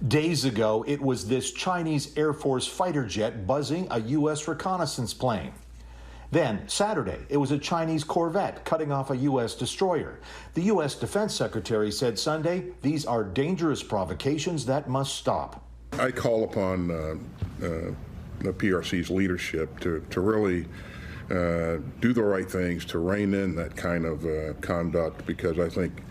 Days ago, it was this Chinese Air Force fighter jet buzzing a U.S. reconnaissance plane. Then, Saturday, it was a Chinese Corvette cutting off a U.S. destroyer. The U.S. Defense Secretary said Sunday these are dangerous provocations that must stop. I call upon the PRC's leadership to really do the right things, to rein in that kind of conduct, because I think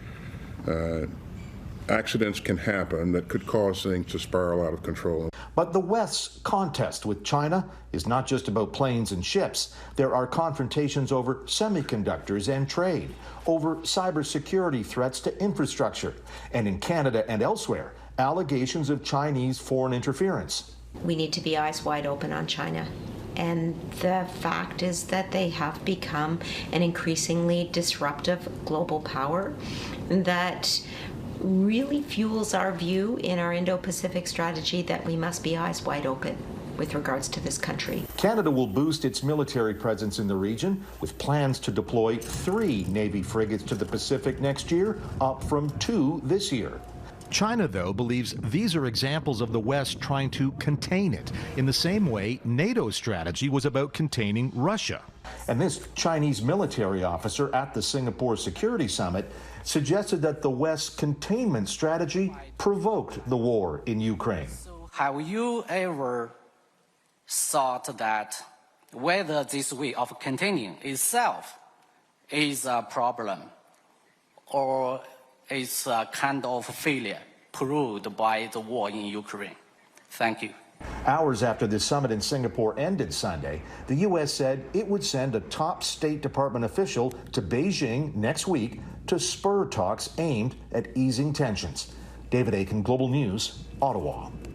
accidents can happen that could cause things to spiral out of control. But the West's contest with China is not just about planes and ships. There are confrontations over semiconductors and trade, over cybersecurity threats to infrastructure, and in Canada and elsewhere, allegations of Chinese foreign interference. We need to be eyes wide open on China. And the fact is that they have become an increasingly disruptive global power that really fuels our view in our Indo-Pacific strategy that we must be eyes wide open with regards to this country. Canada will boost its military presence in the region with plans to deploy 3 Navy frigates to the Pacific next year, up from 2 this year. China, though, believes these are examples of the West trying to contain it, in the same way NATO's strategy was about containing Russia. And this Chinese military officer at the Singapore Security Summit suggested that the West's containment strategy provoked the war in Ukraine. Have you ever thought that whether this way of containing itself is a problem, or is a kind of failure proved by the war in Ukraine? Thank you. Hours after the summit in Singapore ended Sunday, the U.S. said it would send a top State Department official to Beijing next week to spur talks aimed at easing tensions. David Akin, Global News, Ottawa.